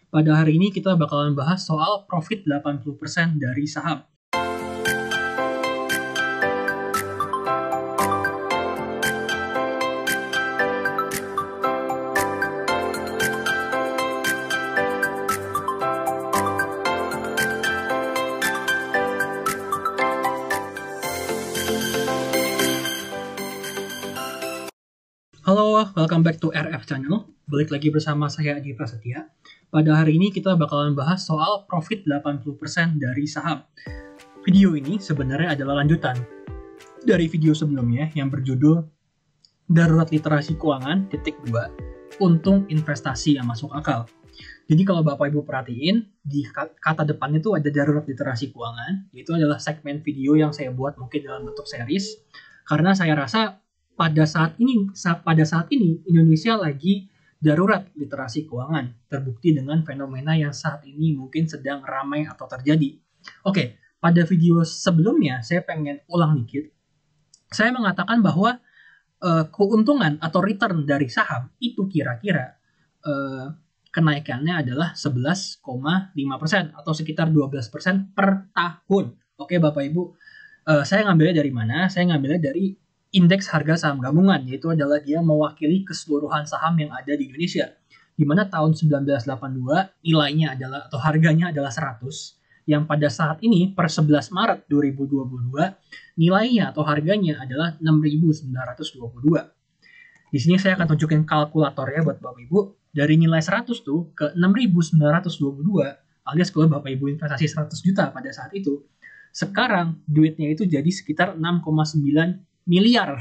Pada hari ini kita bakalan bahas soal profit 80% dari saham. Halo, welcome back to RF Channel. Balik lagi bersama saya Adi Prasetya. Pada hari ini kita bakalan bahas soal profit 80% dari saham. Video ini sebenarnya adalah lanjutan dari video sebelumnya yang berjudul Darurat Literasi Keuangan _2 Untung Investasi yang Masuk Akal. Jadi kalau Bapak Ibu perhatiin, di kata depan itu ada darurat literasi keuangan. Itu adalah segmen video yang saya buat mungkin dalam bentuk series. Karena saya rasa pada saat ini Indonesia lagi darurat literasi keuangan, terbukti dengan fenomena yang saat ini mungkin sedang ramai atau terjadi. Oke, pada video sebelumnya saya pengen ulang dikit. Saya mengatakan bahwa keuntungan atau return dari saham itu kira-kira kenaikannya adalah 11,5% atau sekitar 12% per tahun. Oke Bapak Ibu, saya ngambilnya dari mana? Saya ngambilnya dari indeks harga saham gabungan, yaitu adalah dia mewakili keseluruhan saham yang ada di Indonesia. Di mana tahun 1982 nilainya adalah atau harganya adalah 100, yang pada saat ini per 11 Maret 2022 nilainya atau harganya adalah 6.922. Di sini saya akan tunjukin kalkulatornya buat Bapak Ibu. Dari nilai 100 tuh ke 6.922, alias kalau Bapak Ibu investasi 100 juta pada saat itu, sekarang duitnya itu jadi sekitar 6,9 miliar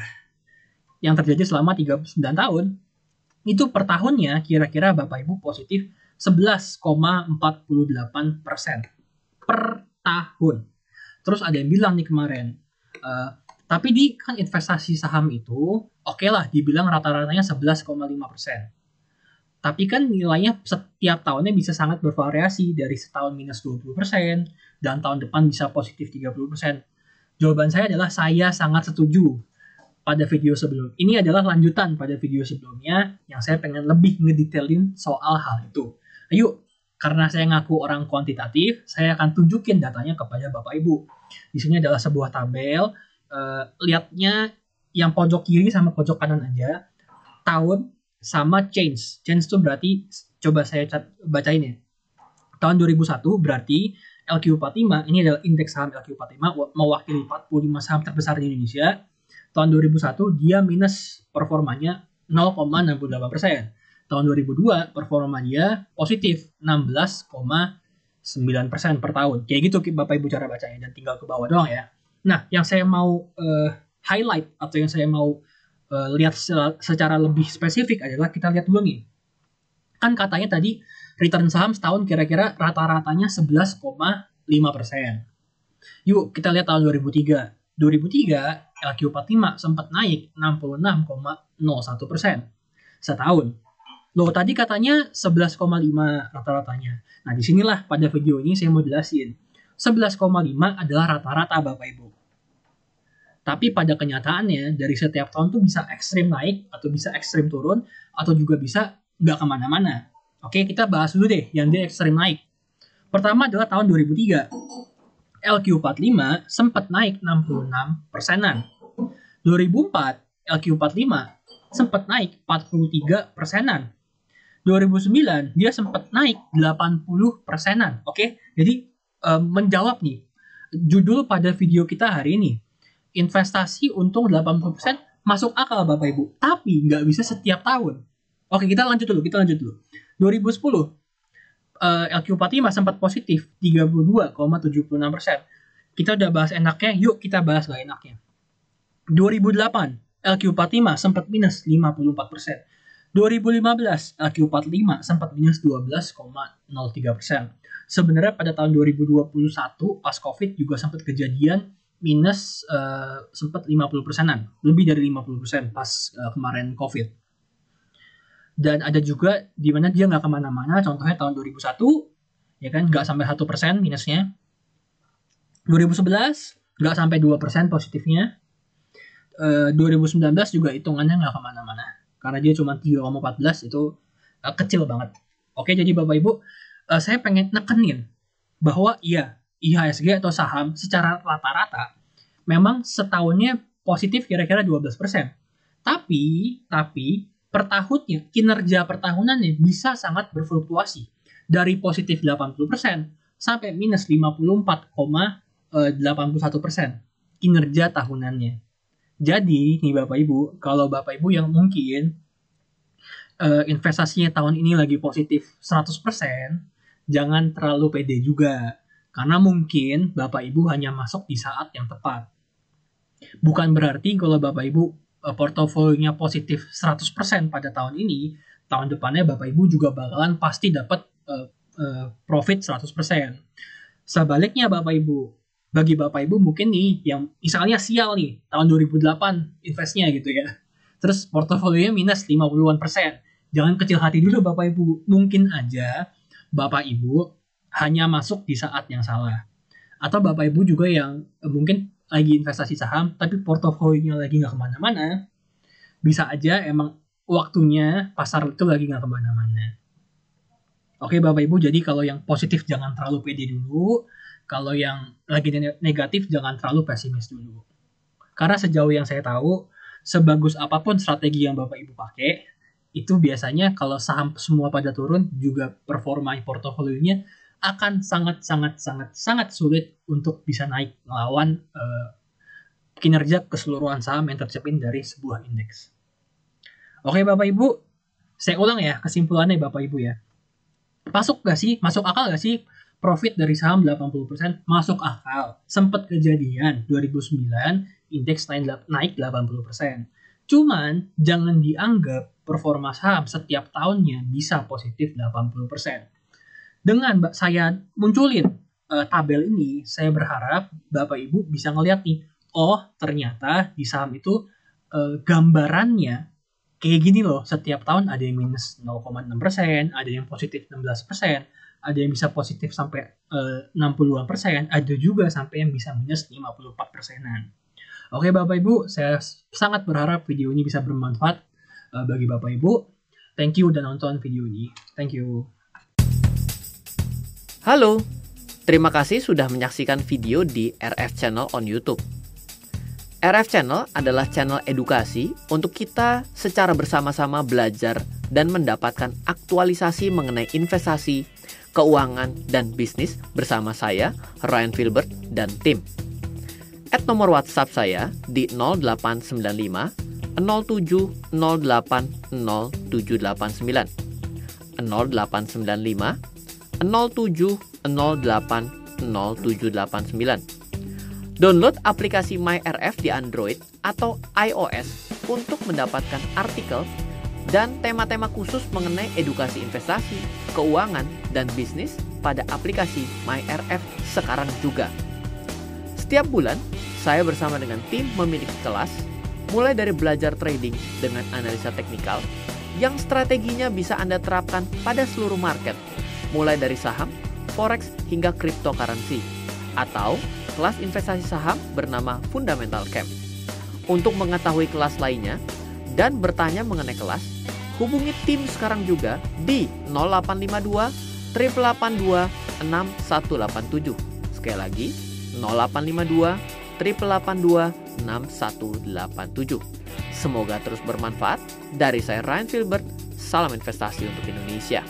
yang terjadi selama 39 tahun. Itu per tahunnya kira-kira Bapak Ibu positif 11,48% per tahun. Terus ada yang bilang nih kemarin, tapi di kan investasi saham itu oke lah dibilang rata-ratanya 11,5%. Tapi kan nilainya setiap tahunnya bisa sangat bervariasi, dari setahun minus 20% dan tahun depan bisa positif 30%. Jawaban saya adalah saya sangat setuju pada video sebelum. Ini adalah lanjutan pada video sebelumnya yang saya pengen lebih ngedetailin soal hal itu. Ayo, karena saya ngaku orang kuantitatif, saya akan tunjukin datanya kepada Bapak Ibu. Di sini adalah sebuah tabel, lihatnya yang pojok kiri sama pojok kanan aja, tahun sama change. Change itu berarti, coba saya bacain ya. Tahun 2001 berarti LQ45, ini adalah indeks saham LQ45, mewakili 45 saham terbesar di Indonesia. Tahun 2001 dia minus performanya 0,68%. Tahun 2002 performa dia positif 16,9% per tahun. Kayak gitu Bapak Ibu cara bacanya, dan tinggal ke bawah doang ya. Nah, yang saya mau highlight atau yang saya mau lihat secara lebih spesifik adalah kita lihat dulu nih. Kan katanya tadi return saham setahun kira-kira rata-ratanya 11,5%. Yuk kita lihat tahun 2003. 2003 LQ45 sempat naik 66,01% setahun. Loh tadi katanya 11,5 rata-ratanya. Nah disinilah pada video ini saya mau jelasin. 11,5 adalah rata-rata Bapak Ibu. Tapi pada kenyataannya dari setiap tahun tuh bisa ekstrim naik atau bisa ekstrim turun atau juga bisa nggak kemana-mana. Oke, kita bahas dulu deh yang dia ekstrim naik. Pertama adalah tahun 2003. LQ45 sempat naik 66%-an. 2004, LQ45 sempat naik 43%-an. 2009, dia sempat naik 80%-an. Oke, jadi menjawab nih, judul pada video kita hari ini, investasi untung 80% masuk akal Bapak Ibu, tapi nggak bisa setiap tahun. Oke, kita lanjut dulu. 2010, LQ45 sempat positif 32,76%. Kita udah bahas enaknya, yuk kita bahas gak enaknya. 2008, LQ45 sempat minus 54%. 2015, LQ45 sempat minus 12,03%. Sebenarnya pada tahun 2021, pas COVID juga sempat kejadian minus sempat 50%-an. Lebih dari 50% pas kemarin COVID. Dan ada juga di mana dia nggak kemana-mana, contohnya tahun 2001, ya kan, nggak sampai 1% minusnya. 2011, nggak sampai 2% positifnya. 2019 juga hitungannya nggak kemana-mana, karena dia cuma 3,14, itu kecil banget. Oke, jadi Bapak Ibu, saya pengen nekenin bahwa iya, IHSG atau saham secara rata-rata memang setahunnya positif kira-kira 12%. Tapi per tahunnya, kinerja per tahunannya bisa sangat berfluktuasi. Dari positif 80% sampai minus 54,81% kinerja tahunannya. Jadi, nih Bapak Ibu, kalau Bapak Ibu yang mungkin investasinya tahun ini lagi positif 100%, jangan terlalu pede juga. Karena mungkin Bapak Ibu hanya masuk di saat yang tepat. Bukan berarti kalau Bapak Ibu portofolionya positif 100% pada tahun ini, tahun depannya Bapak Ibu juga bakalan pasti dapat profit 100%. Sebaliknya Bapak Ibu, bagi Bapak Ibu mungkin nih yang misalnya sial nih tahun 2008 investnya gitu ya. Terus portofolionya minus 50-an%. Jangan kecil hati dulu Bapak Ibu. Mungkin aja Bapak Ibu hanya masuk di saat yang salah. Atau Bapak Ibu juga yang mungkin lagi investasi saham tapi portofolionya lagi nggak kemana-mana, bisa aja emang waktunya pasar itu lagi nggak kemana-mana. Oke Bapak Ibu, jadi kalau yang positif jangan terlalu pede dulu, kalau yang lagi negatif jangan terlalu pesimis dulu. Karena sejauh yang saya tahu, sebagus apapun strategi yang Bapak Ibu pakai, itu biasanya kalau saham semua pada turun juga performa portofolionya akan sangat sulit untuk bisa naik melawan kinerja keseluruhan saham yang tercermin dari sebuah indeks. Oke Bapak Ibu, saya ulang ya kesimpulannya Bapak Ibu ya. Masuk akal gak sih profit dari saham 80%? Masuk akal. Sempat kejadian 2009 indeks naik 80%. Cuman jangan dianggap performa saham setiap tahunnya bisa positif 80%. Dengan saya munculin tabel ini, saya berharap Bapak Ibu bisa ngeliat nih, oh ternyata di saham itu gambarannya kayak gini loh, setiap tahun ada yang minus 0,6%, ada yang positif 16%, ada yang bisa positif sampai 60-an%, ada juga sampai yang bisa minus 54%-an. Oke Bapak Ibu, saya sangat berharap video ini bisa bermanfaat bagi Bapak Ibu. Thank you udah nonton video ini. Thank you. Halo, terima kasih sudah menyaksikan video di RF Channel on YouTube. RF Channel adalah channel edukasi untuk kita secara bersama-sama belajar dan mendapatkan aktualisasi mengenai investasi, keuangan, dan bisnis bersama saya, Ryan Filbert, dan tim. Add nomor WhatsApp saya di 0895 07 08 0789 0895 07 08 0789. Download aplikasi MyRF di Android atau iOS untuk mendapatkan artikel dan tema-tema khusus mengenai edukasi investasi, keuangan, dan bisnis pada aplikasi MyRF sekarang juga. Setiap bulan, saya bersama dengan tim memiliki kelas, mulai dari belajar trading dengan analisa teknikal, yang strateginya bisa Anda terapkan pada seluruh market, mulai dari saham, forex, hingga cryptocurrency, atau kelas investasi saham bernama Fundamental Camp. Untuk mengetahui kelas lainnya dan bertanya mengenai kelas, hubungi tim sekarang juga di 0852 882 6187. Sekali lagi, 0852 882 6187. Semoga terus bermanfaat. Dari saya Ryan Filbert, salam investasi untuk Indonesia.